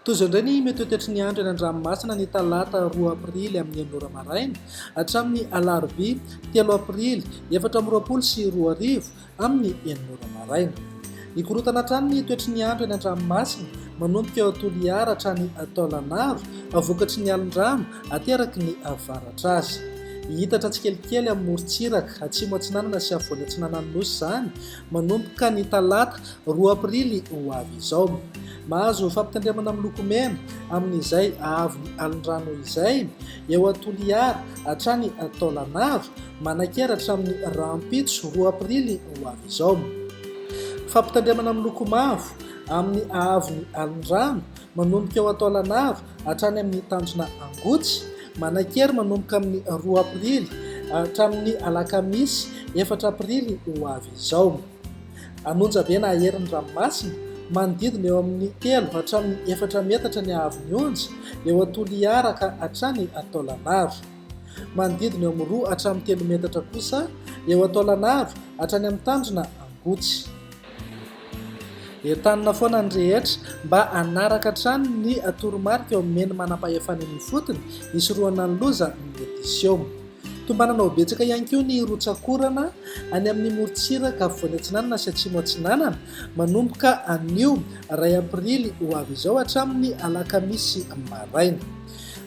Toy izao indray ny mety ho toetry ny andro eny an-dranomasina ny talata 2 aprily amin'ny 9 maraina hatramin'ny alarobia 3 aprily 2024 amin'ny 9 maraina. Ikorotana hatrany ny toetry ny andro eny an-dranomasina manomboka eo Toliara hatrany Taolagnaro vokatry ny alin-drano ateraky ny avaratra azy. Hitatra tsikelikely amin'ny morontsiraka atsimo atsinanana sy avoany atsinanan'ny nosy izany manomboka ny talata 2 aprily ho avy izao. Mahazo fampitandremana amin'ny loko mena amin'izay amin'ny alin-drano izay eo Toliara hatrany Taolagnaro manankeratra amin'ny rampitso 2 aprily ho avy izao. Fampitandremana amin'ny loko mavo amin'ny amin'ny alin-drano manomboka eo Taolagnaro hatrany amin'ny tanjona angotsy manankery manomboka amin'ny 2 aprily hatramin'ny alakamisy 4 aprily ho avy izao. Anonja be na aherin'ny ranomasina manodidina eo amin'ny 3 hatramin'ny 4 metatra ny hahavon'ny onja eo Toliara ka hatrany Taolagnaro. Manodidina eo amin'ny 2 hatramin'ny 3 metatra kosa eo Taolagnaro hatrany amin'ny tanjona angotsy. Entanina foana ny rehetra mba hanaraka hatrany ny toromarika eo amin'ny meny manam-pahefana ny fotony hisorohana ny loza ny edisio. Tombananao betsaka ihany koa ny rotsakorana any amin'ny morontsiraka avoany atsinanana sy atsimo atsinanana manomboka anio 2 aprily ho avy izao hatramin'ny alakamisy maraina.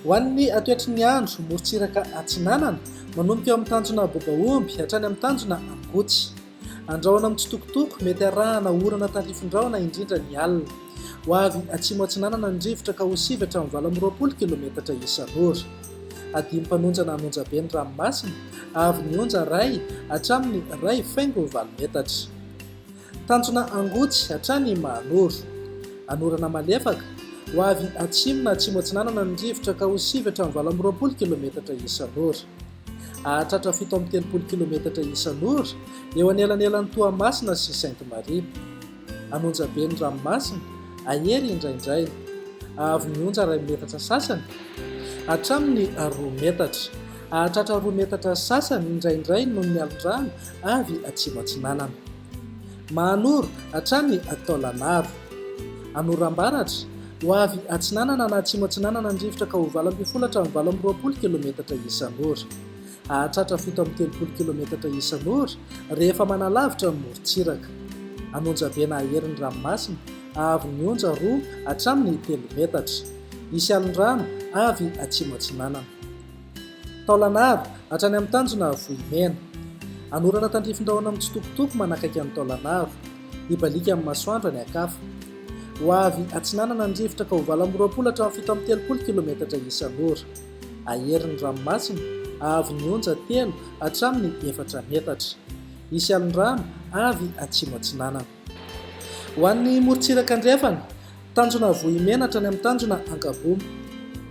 Ho an'ny toetry ny andro morontsiraka atsinanana manomboka eo amin'ny tanjona bobaomby hatrany amin'ny tanjona angotsy. Andrahoana amin'ny tsitokotoko mety arahana orana tandrifon-drahona indrindra ny alina. Ho avy atsimo atsinanana ny rivotra ka ho 7 hatramin'ny 20 kilometatra isan'ora. Adimy mpanonjana anonja be ny ranomasina avy ny onja ray hatramin'ny 2.9 metatra. Tanjona angotsy hatrany manoro. Anorana malefaka ho avy atsimo na atsimo atsinanana ny rivotra ka ho 7 hatramin'ny 20 kilometatra isan'ora. Ahatratra 7.30 kilometatra isan'ora eo anelanelan'ny Toamasina sy Sainte Marie. Anonja be ny ranomasina ahery indraindray avy ny onja 2 metatra sasany hatramin'ny 2 metatra. Ahatratra 2 metatra sasany indraindray noho ny alin-drano avy atsimo atsinanana. Manoro hatrany Taolagnaro. Anoram-baratra ho avy atsinanana na atsimo atsinanana ny rivotra ka ho 20 hatramin'ny 20 kilometatra isan'ora. Ahatratra 7.30 kilometatra isan'ora rehefa manalavitra ny morontsiraka. Anonja be na aherin'ny ranomasina avy ny onja 2 hatramin'ny 3 metatra. Isy alin-drano avy atsimo atsinanana. Taolagnaro hatrany amin'ny tanjona vohimena. Anorana tandrifon-drahona amin'ny tsitokotoko manakaiky amin'ny Taolagnaro. Ibalika amin'ny masoandro any akafa. Ho avy atsinanana ny rivotra ka ho 20 hatramin'ny 7.30 kilometatra isan'ora. Aherin'ny ranomasina avy ny onja 3 hatramin'ny 4 metatra. Isy alin-drano avy atsimo atsinanana. Ho an'ny morontsiraka andrefana tanjona vohimena hatrany amin'ny tanjona ankabo.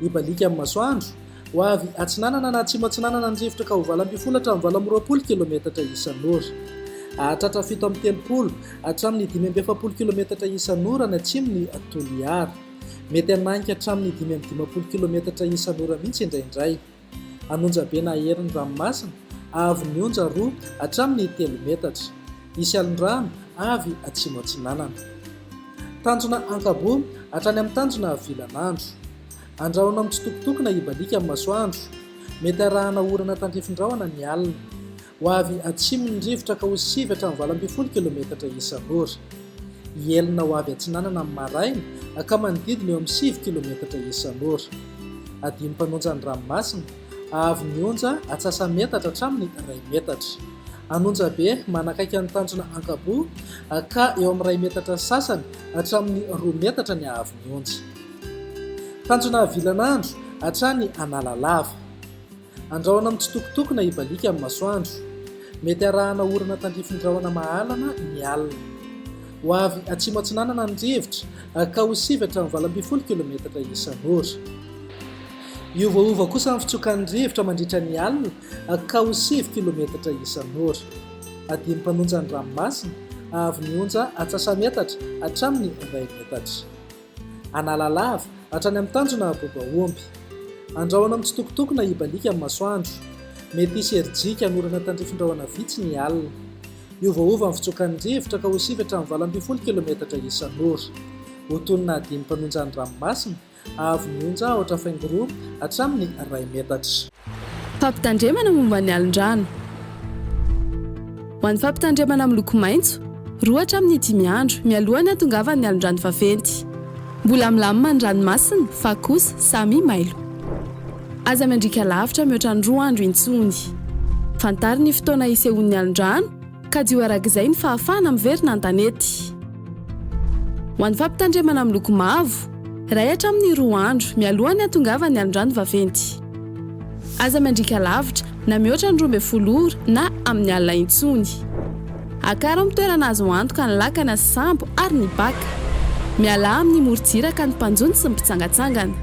Ibalika amin'ny masoandro ho avy atsinanana na atsimo atsinanana ny rivotra ka ho 20 hatramin'ny 20 kilometatra isan'ora. Ahatratra 7.30 hatramin'ny 5.70 kilometatra isan'ora ny atsimon'ny Toliara. Mety hanainga hatramin'ny 5.10 kilometatra isan'ora mihitsy indraindray. Anonja be na aherin'ny ranomasina avy ny onja 2 hatramin'ny 3 metatra. Isy alin-drano avy atsimo atsinanana. Tanjona ankabo hatrany amin'ny tanjona vilan'andro. Andrahoana amin'ny tsitokotoko na ibalika amin'ny masoandro. Mety arahana orana tandrifon-drahona ny alina. Ho avy atsimo ny rivotra ka ho 7 hatramin'ny 20 kilometatra isan'ora. Hielina ho avy atsinanana amin'ny maraina ka manodidina eo amin'ny 7 kilometatra isan'ora. Adimy mpanonjan'ny ranomasina avy ny onja atsasametatra hatramin'ny 2 metatra. Anonja be manakaiky amin'ny tanjona ankabo ka eo amin'ny 2 metatra sasany hatramin'ny 2 metatra ny hahavon'ny onja. Tanjona vilan'andro hatrany analalava. Andrahoana amin'ny tsitokotoko na ibalika amin'ny masoandro. Mety arahana orana tandrifon-drahona mahalana ny alina. Ho avy atsimo atsinanana ny rivotra ka ho 7 hatramin'ny 20 kilometatra isan'ora. Iovaova kosa ny fitsokan'ny rivotra mandritra ny alina ka ho 7 kilometatra isan'ora. Adimy mpanonjan'ny ranomasina avy ny onja atsasametatra hatramin'ny 2 metatra. Analalava hatrany amin'ny tanjona bobaomby. Andrahoana amin'ny tsitokotoko na ibalika amin'ny masoandro. Mety hisy erijika anorana tandrifon-drahona vitsy ny alina. Iovaova ny fitsokan'ny rivotra ka ho 7 hatramin'ny 20 kilometatra isan'ora. hotonina dimy mpanonja an-dranomasina avy nionja oatra faingoroa hatramin'ny 2 metatra. Fampitandremana momba ny alin-drano. Ho an'ny fampitandremana amin'ny loko maitso 2 hatramin'ny 5 andro mialohan'ny hatongavan'ny alin-drano vaventy. Mbola milamina ny ranomasina fa kosa samy mailo. Aza miandrika lavitra mihoatra ny 2 andro intsony. Fantary ny fotoana isehoan'ny alin-drano ka dio arak'izay ny fahafahana miverina an-tanety. Ho an'ny fampitandremana amin'ny loko mavo 2 hatramin'ny 2 andro mialohan'ny hatongavan'ny alin-drano vaventy. Aza miandrika lavitra na mihoatra ny 12 ora na amin'ny alina intsony. Akara amin'ny toerana azo antoka ny lakana sy sambo ary ny baka. Miala amin'ny morontsiraka ny mpanjony sy ny mpitsangatsangana.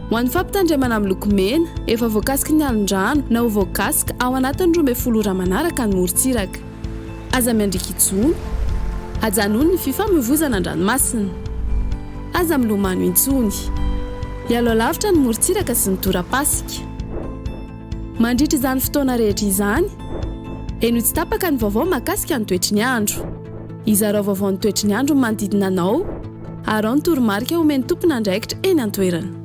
Ho an'ny fampitandremana amin'ny loko mena efa voakasika ny alin-drano na ho voakasika ao anatin'ny 12 ora manaraka ny morontsiraka. Aza miandrika intsony. Hajanony ny fifamoivoizana an-dranomasina. Aza milomano intsony. Hialo lavitra ny morontsiraka sy ny tora-pasika. Mandritra izany fotoana rehetra izany, eno tsy tapaka ny vaovao mahakasika ny toetry ny andro. Izarao vaovao ny toetry ny andro manodidina anao, ary ao ny toromarika omeny tompona andraikitra eny an-toerana.